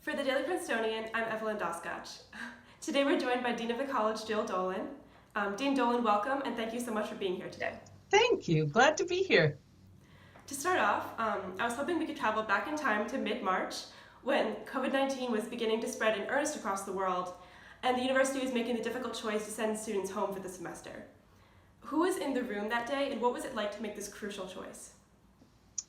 For the Daily Princetonian, I'm Evelyn Doskoch. Today we're joined by Dean of the College, Jill Dolan. Dean Dolan, welcome, and thank you so much for being here today. Thank you. Glad to be here. To start off, I was hoping we could travel back in time to mid-March when COVID-19 was beginning to spread in earnest across the world, and the university was making the difficult choice to send students home for the semester. Who was in the room that day, and what was it like to make this crucial choice?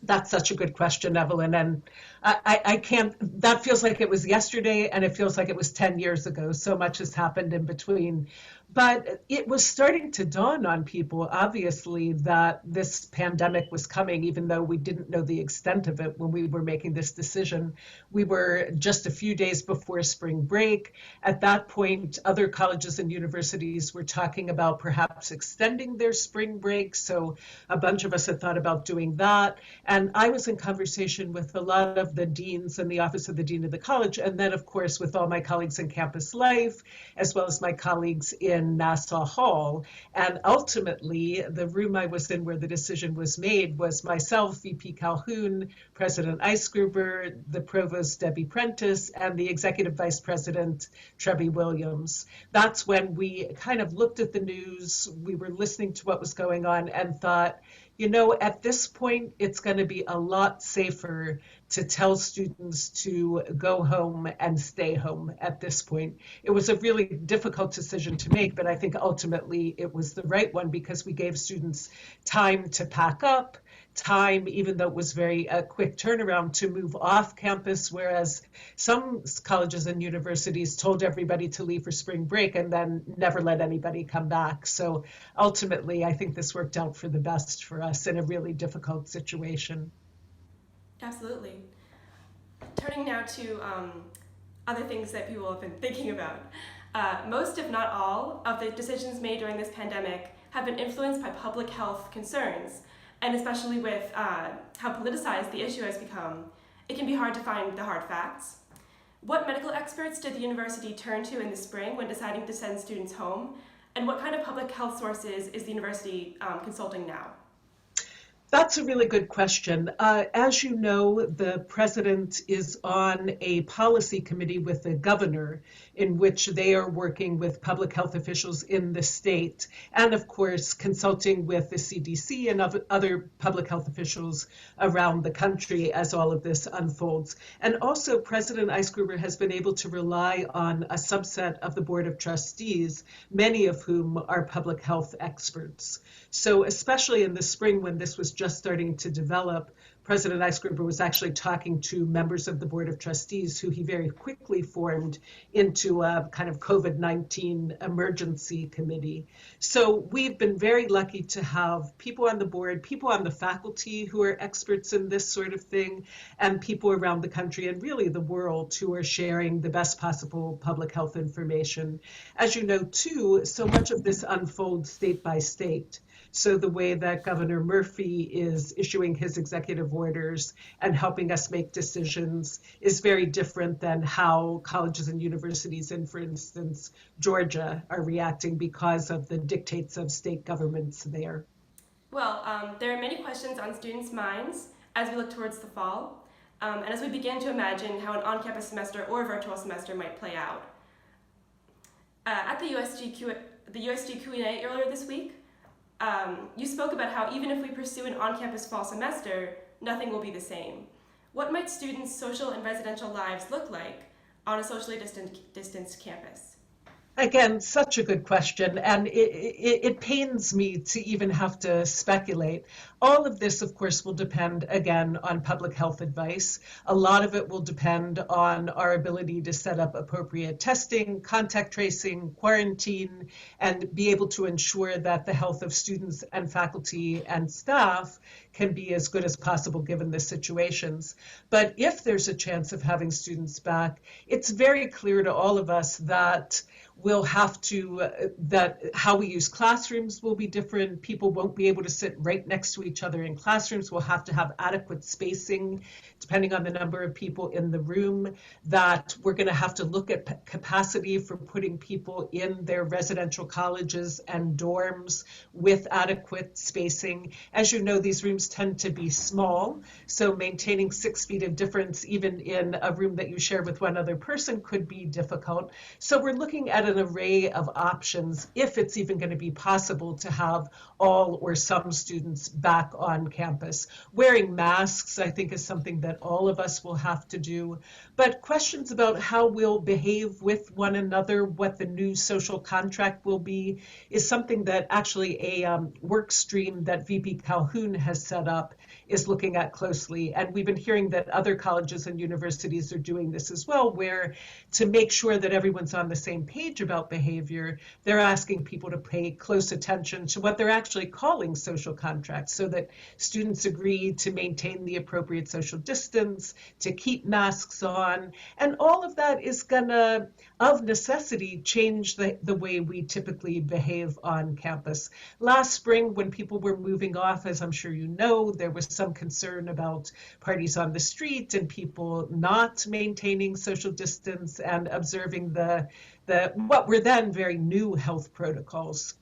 That's such a good question, Evelyn. And I can't, that feels like it was yesterday and it feels like it was 10 years ago. So much has happened in between. But it was starting to dawn on people, obviously, that this pandemic was coming, even though we didn't know the extent of it when we were making this decision. We were just a few days before spring break. At that point, other colleges and universities were talking about perhaps extending their spring break. So a bunch of us had thought about doing that. And I was in conversation with a lot of the deans in the Office of the Dean of the College, and then, of course, with all my colleagues in campus life, as well as my colleagues in Nassau Hall. And ultimately, the room I was in where the decision was made was myself, VP Calhoun, President Eisgruber, the Provost Debbie Prentice, and the Executive Vice President Trebby Williams. That's when we kind of looked at the news, we were listening to what was going on and thought, you know, at this point, it's going to be a lot safer to tell students to go home and stay home at this point. It was a really difficult decision to make, but I think ultimately it was the right one because we gave students time to pack up, time, even though it was very quick turnaround, to move off campus, whereas some colleges and universities told everybody to leave for spring break and then never let anybody come back. So ultimately, I think this worked out for the best for us in a really difficult situation. Absolutely. Turning now to other things that people have been thinking about. Most, if not all, of the decisions made during this pandemic have been influenced by public health concerns, and especially with how politicized the issue has become, it can be hard to find the hard facts. What medical experts did the university turn to in the spring when deciding to send students home, and what kind of public health sources is the university consulting now? That's a really good question. As you know, the president is on a policy committee with the governor in which they are working with public health officials in the state and, of course, consulting with the CDC and other public health officials around the country as all of this unfolds. And also, President Eisgruber has been able to rely on a subset of the Board of Trustees, many of whom are public health experts. So especially in the spring when this was just starting to develop, President Eisgruber was actually talking to members of the Board of Trustees who he very quickly formed into a kind of COVID-19 emergency committee. So we've been very lucky to have people on the board, people on the faculty who are experts in this sort of thing, and people around the country and really the world who are sharing the best possible public health information. As you know, too, so much of this unfolds state by state. So the way that Governor Murphy is issuing his executive orders and helping us make decisions is very different than how colleges and universities in, for instance, Georgia are reacting because of the dictates of state governments there. Well, there are many questions on students' minds as we look towards the fall, and as we begin to imagine how an on-campus semester or virtual semester might play out. At the USG Q&A earlier this week, you spoke about how even if we pursue an on-campus fall semester, nothing will be the same. What might students' social and residential lives look like on a socially distanced campus? Again, such a good question, and it pains me to even have to speculate. All of this, of course, will depend, again, on public health advice. A lot of it will depend on our ability to set up appropriate testing, contact tracing, quarantine, and be able to ensure that the health of students and faculty and staff can be as good as possible given the situations. But if there's a chance of having students back, it's very clear to all of us that we'll have to, that how we use classrooms will be different. People won't be able to sit right next to each other in classrooms. We'll have to have adequate spacing depending on the number of people in the room, that we're going to have to look at capacity for putting people in their residential colleges and dorms with adequate spacing. As you know, these rooms tend to be small, so maintaining 6 feet of difference even in a room that you share with one other person could be difficult. So we're looking at an array of options if it's even going to be possible to have all or some students back on campus. Wearing masks, I think, is something that all of us will have to do. But questions about how we'll behave with one another, what the new social contract will be, is something that actually a work stream that VP Calhoun has set up is looking at closely. And we've been hearing that other colleges and universities are doing this as well, where to make sure that everyone's on the same page about behavior, they're asking people to pay close attention to what they're actually calling social contracts, so that students agree to maintain the appropriate social distance, to keep masks on, and all of that is gonna, of necessity, change the way we typically behave on campus. Last spring, when people were moving off, as I'm sure you know, there was some concern about parties on the street and people not maintaining social distance and observing the what were then very new health protocols.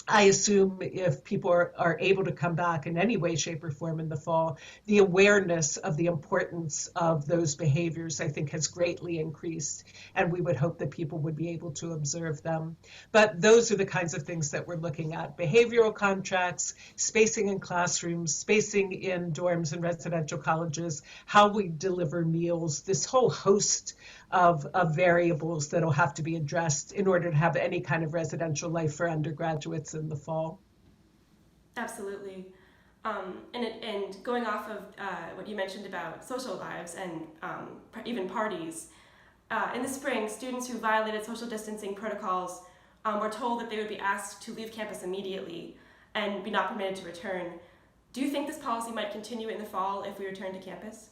I assume if people are able to come back in any way, shape, or form in the fall, the awareness of the importance of those behaviors, I think, has greatly increased, and we would hope that people would be able to observe them. But those are the kinds of things that we're looking at: behavioral contracts, spacing in classrooms, spacing in dorms and residential colleges, how we deliver meals, this whole host of variables that will have to be addressed in order to have any kind of residential life for undergraduates in the fall. Absolutely. And going off of what you mentioned about social lives and even parties, in the spring, students who violated social distancing protocols were told that they would be asked to leave campus immediately and be not permitted to return. Do you think this policy might continue in the fall if we return to campus?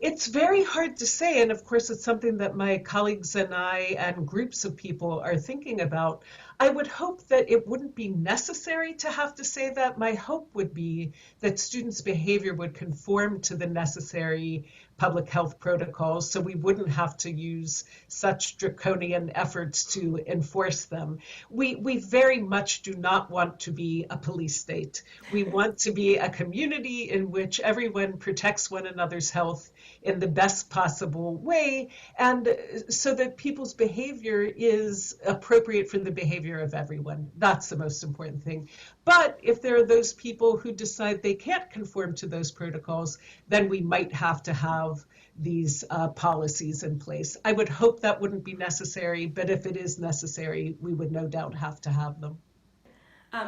It's very hard to say, and of course it's something that my colleagues and I and groups of people are thinking about. I would hope that it wouldn't be necessary to have to say that. My hope would be that students' behavior would conform to the necessary public health protocols, so we wouldn't have to use such draconian efforts to enforce them. We very much do not want to be a police state. We want to be a community in which everyone protects one another's health in the best possible way, and so that people's behavior is appropriate for the behavior of everyone. That's the most important thing. But if there are those people who decide they can't conform to those protocols, then we might have to have these policies in place. I would hope that wouldn't be necessary, but if it is necessary, we would no doubt have to have them.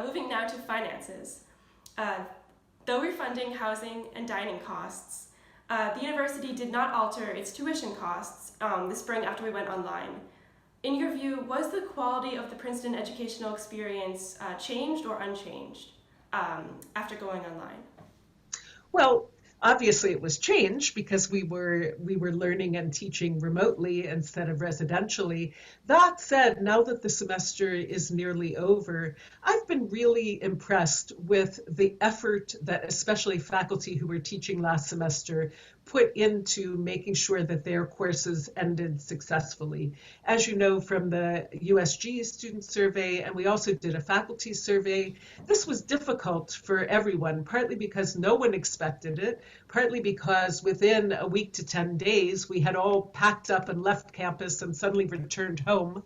Moving now to finances. Though refunding housing and dining costs, the university did not alter its tuition costs this spring after we went online. In your view, was the quality of the Princeton educational experience changed or unchanged after going online? Well, obviously it was changed because we were learning and teaching remotely instead of residentially. That said, now that the semester is nearly over, I've been really impressed with the effort that especially faculty who were teaching last semester put into making sure that their courses ended successfully. As you know from the USG student survey, and we also did a faculty survey, this was difficult for everyone, partly because no one expected it, partly because within a week to 10 days, we had all packed up and left campus and suddenly returned home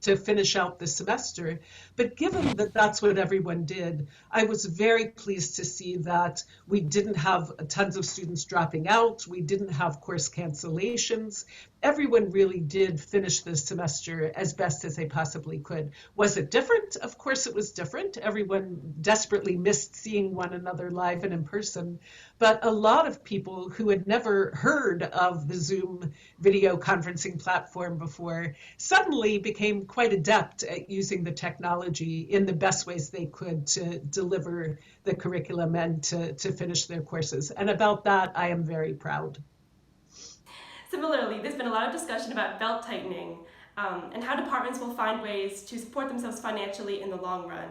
to finish out the semester. But given that that's what everyone did, I was very pleased to see that we didn't have tons of students dropping out. We didn't have course cancellations. Everyone really did finish the semester as best as they possibly could. Was it different? Of course it was different. Everyone desperately missed seeing one another live and in person. But a lot of people who had never heard of the Zoom video conferencing platform before suddenly became quite adept at using the technology in the best ways they could to deliver the curriculum and to finish their courses. And about that, I am very proud. Similarly, there's been a lot of discussion about belt tightening and how departments will find ways to support themselves financially in the long run.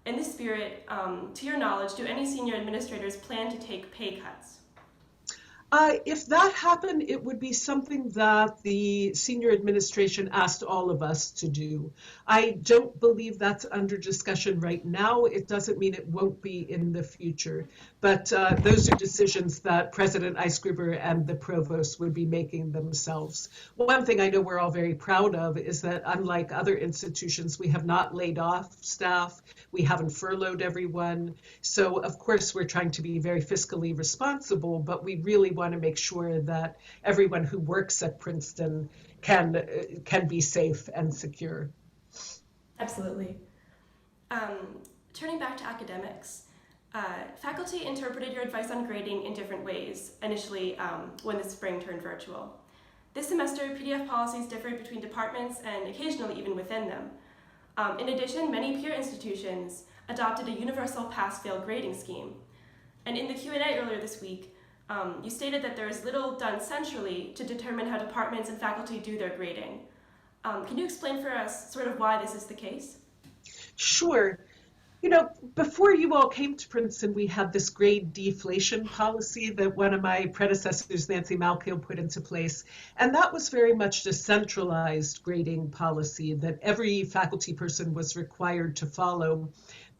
In this spirit, to your knowledge, do any senior administrators plan to take pay cuts? If that happened, it would be something that the senior administration asked all of us to do. I don't believe that's under discussion right now. It doesn't mean it won't be in the future. But those are decisions that President Eisgruber and the provost would be making themselves. One thing I know we're all very proud of is that unlike other institutions, we have not laid off staff. We haven't furloughed everyone. So of course, we're trying to be very fiscally responsible, but we really want to make sure that everyone who works at Princeton can be safe and secure. Absolutely. Turning back to academics, faculty interpreted your advice on grading in different ways initially when the spring turned virtual. This semester, PDF policies differed between departments and occasionally even within them. In addition, many peer institutions adopted a universal pass-fail grading scheme. And in the Q&A earlier this week, you stated that there is little done centrally to determine how departments and faculty do their grading. Can you explain for us sort of why this is the case? Sure. You know, before you all came to Princeton, we had this grade deflation policy that one of my predecessors, Nancy Malkiel, put into place. And that was very much a centralized grading policy that every faculty person was required to follow,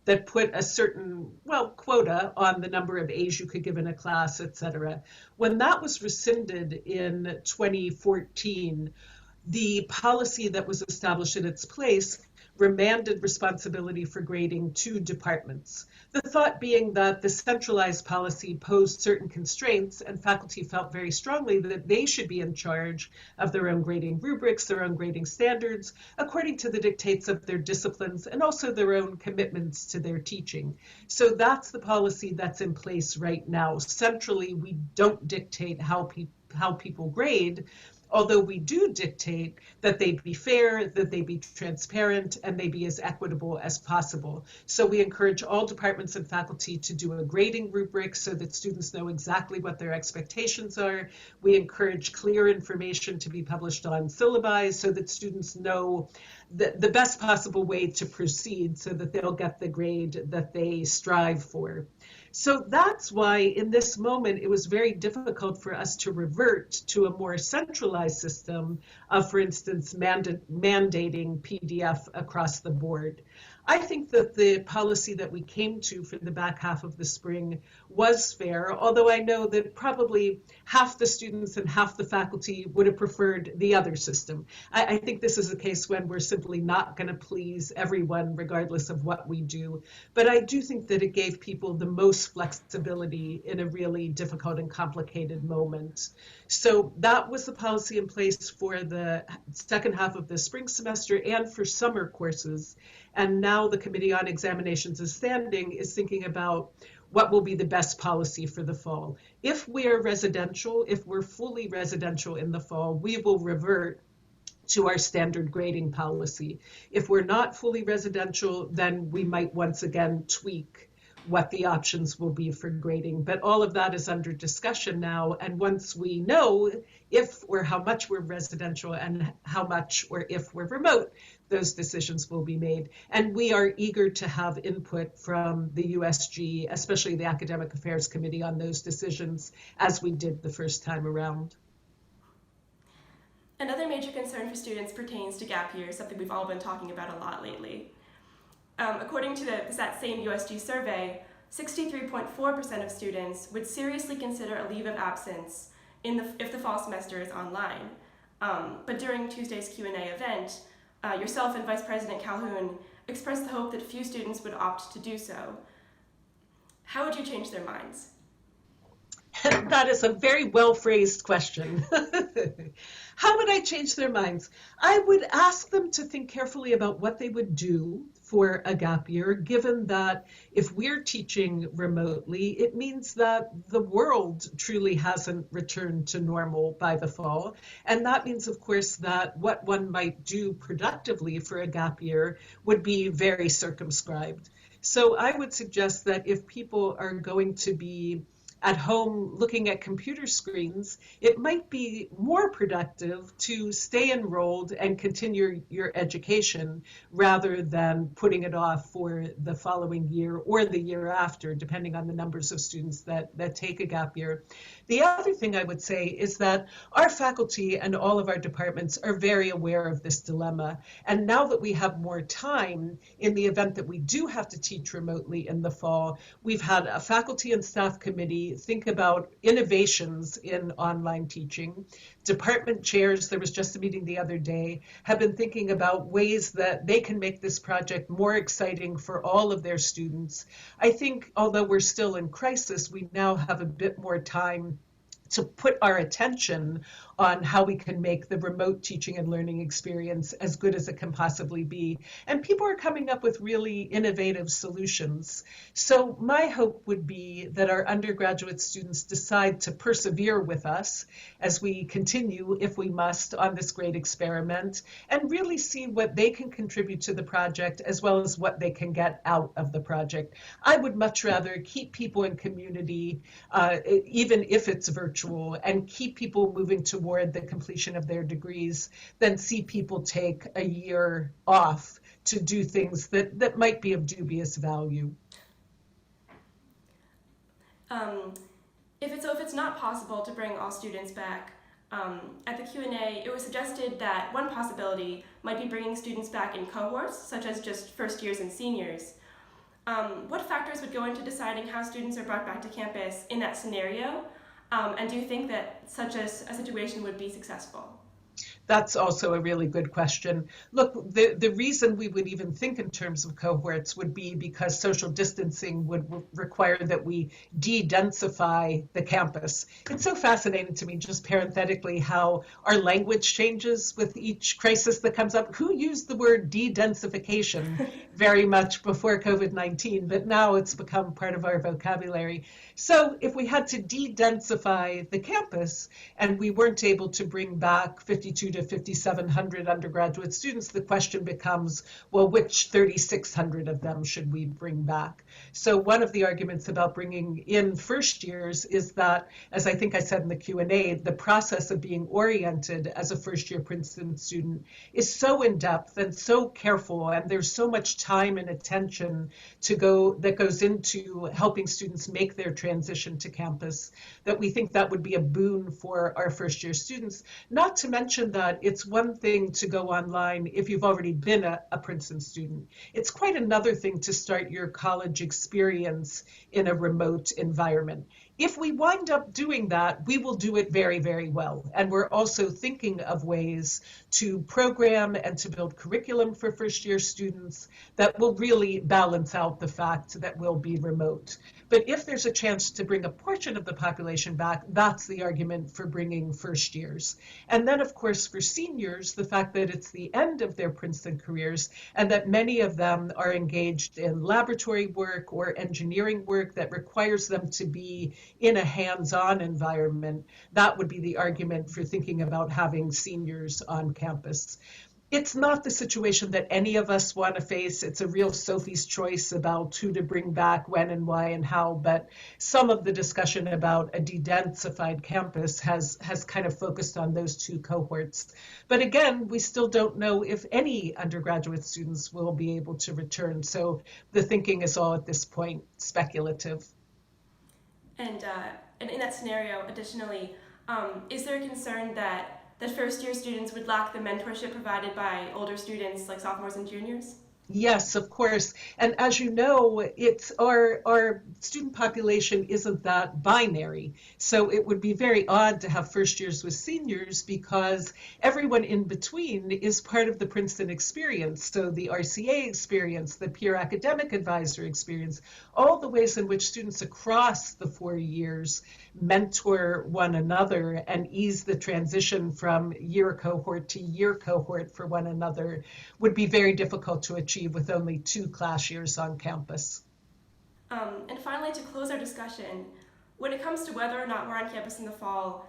that put a certain, quota on the number of A's you could give in a class, et cetera. When that was rescinded in 2014, the policy that was established in its place remanded responsibility for grading to departments. The thought being that the centralized policy posed certain constraints, and faculty felt very strongly that they should be in charge of their own grading rubrics, their own grading standards, according to the dictates of their disciplines and also their own commitments to their teaching. So that's the policy that's in place right now. Centrally, we don't dictate how people grade, although we do dictate that they be fair, that they be transparent, and they be as equitable as possible. So we encourage all departments and faculty to do a grading rubric so that students know exactly what their expectations are. We encourage clear information to be published on syllabi so that students know the best possible way to proceed so that they'll get the grade that they strive for. So that's why in this moment, it was very difficult for us to revert to a more centralized system of, for instance, mandating PDF across the board. I think that the policy that we came to for the back half of the spring was fair, although I know that probably half the students and half the faculty would have preferred the other system. I think this is a case when we're simply not going to please everyone regardless of what we do. But I do think that it gave people the most flexibility in a really difficult and complicated moment. So that was the policy in place for the second half of the spring semester and for summer courses. And now the Committee on Examinations and Standing is thinking about what will be the best policy for the fall. If we're residential, if we're fully residential in the fall, we will revert to our standard grading policy. If we're not fully residential, then we might once again tweak what the options will be for grading. But all of that is under discussion now. And once we know if or how much we're residential and how much or if we're remote, those decisions will be made. And we are eager to have input from the USG, especially the Academic Affairs Committee, on those decisions, as we did the first time around. Another major concern for students pertains to gap year, something we've all been talking about a lot lately. According to that same USG survey, 63.4% of students would seriously consider a leave of absence if the fall semester is online. But during Tuesday's Q&A event, yourself and Vice President Calhoun expressed the hope that few students would opt to do so. How would you change their minds? That is a very well-phrased question. How would I change their minds? I would ask them to think carefully about what they would do for a gap year, given that if we're teaching remotely, it means that the world truly hasn't returned to normal by the fall. And that means, of course, that what one might do productively for a gap year would be very circumscribed. So I would suggest that if people are going to be at home looking at computer screens, it might be more productive to stay enrolled and continue your education rather than putting it off for the following year or the year after, depending on the numbers of students that take a gap year. The other thing I would say is that our faculty and all of our departments are very aware of this dilemma. And now that we have more time, in the event that we do have to teach remotely in the fall, we've had a faculty and staff committee think about innovations in online teaching. Department chairs, there was just a meeting the other day, have been thinking about ways that they can make this project more exciting for all of their students. I think although we're still in crisis, we now have a bit more time to put our attention on how we can make the remote teaching and learning experience as good as it can possibly be. And people are coming up with really innovative solutions. So my hope would be that our undergraduate students decide to persevere with us as we continue, if we must, on this great experiment, and really see what they can contribute to the project as well as what they can get out of the project. I would much rather keep people in community, even if it's virtual, and keep people moving toward the completion of their degrees than see people take a year off to do things that might be of dubious value. If it's not possible to bring all students back, at the Q&A, it was suggested that one possibility might be bringing students back in cohorts, such as just first years and seniors. What factors would go into deciding how students are brought back to campus in that scenario? And do you think that such a situation would be successful? That's also a really good question. Look, the reason we would even think in terms of cohorts would be because social distancing would require that we de-densify the campus. It's so fascinating to me, just parenthetically, how our language changes with each crisis that comes up. Who used the word de-densification very much before COVID-19, but now it's become part of our vocabulary. So if we had to de-densify the campus and we weren't able to bring back 52 to 5,700 undergraduate students, the question becomes, well, which 3,600 of them should we bring back? So one of the arguments about bringing in first years is that, as I think I said in the Q&A, the process of being oriented as a first-year Princeton student is so in-depth and so careful, and there's so much time and attention that goes into helping students make their transition to campus, that we think that would be a boon for our first-year students. Not to mention that it's one thing to go online if you've already been a Princeton student. It's quite another thing to start your college experience in a remote environment. If we wind up doing that, we will do it very, very well. And we're also thinking of ways to program and to build curriculum for first-year students that will really balance out the fact that we'll be remote. But if there's a chance to bring a portion of the population back, that's the argument for bringing first years. And then, of course, for seniors, the fact that it's the end of their Princeton careers and that many of them are engaged in laboratory work or engineering work that requires them to be in a hands-on environment, that would be the argument for thinking about having seniors on campus. It's not the situation that any of us want to face. It's a real Sophie's choice about who to bring back, when and why and how, but some of the discussion about a de-densified campus has kind of focused on those two cohorts. But again, we still don't know if any undergraduate students will be able to return, so the thinking is all at this point speculative. And in that scenario, additionally, is there a concern that first-year students would lack the mentorship provided by older students like sophomores and juniors? Yes, of course. And as you know, it's our student population isn't that binary. So it would be very odd to have first years with seniors because everyone in between is part of the Princeton experience. So the RCA experience, the peer academic advisor experience, all the ways in which students across the 4 years mentor one another and ease the transition from year cohort to year cohort for one another would be very difficult to achieve with only 2 class years on campus. And finally, to close our discussion, when it comes to whether or not we're on campus in the fall,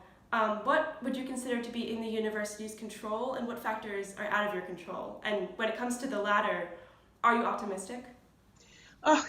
what would you consider to be in the university's control and what factors are out of your control? And when it comes to the latter, are you optimistic? Oh,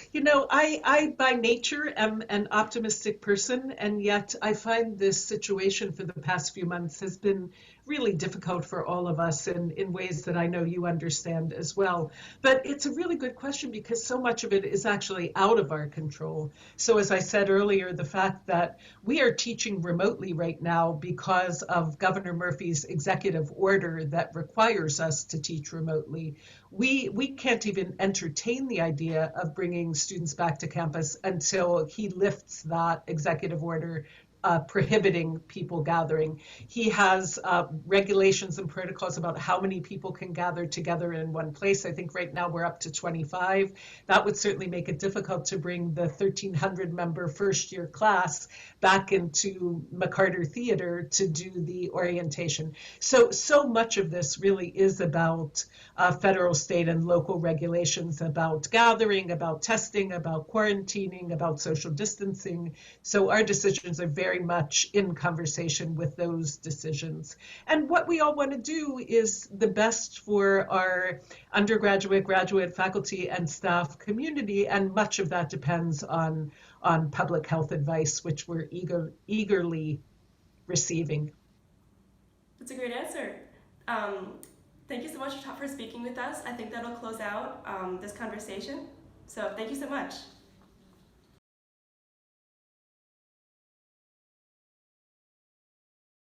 I by nature am an optimistic person, and yet I find this situation for the past few months has been really difficult for all of us in ways that I know you understand as well. But it's a really good question because so much of it is actually out of our control. So, as I said earlier, the fact that we are teaching remotely right now because of Governor Murphy's executive order that requires us to teach remotely, we can't even entertain the idea of bringing students back to campus until he lifts that executive order prohibiting people gathering. He has regulations and protocols about how many people can gather together in one place. I think right now we're up to 25. That would certainly make it difficult to bring the 1,300 member first year class back into McCarter Theater to do the orientation. So much of this really is about federal, state, and local regulations about gathering, about testing, about quarantining, about social distancing. So our decisions are very much in conversation with those decisions. And what we all want to do is the best for our undergraduate, graduate, faculty, and staff community, and much of that depends on public health advice, which we're eagerly receiving. That's a great answer. Um, Thank you so much for speaking with us. I think that'll close out this conversation. So thank you so much.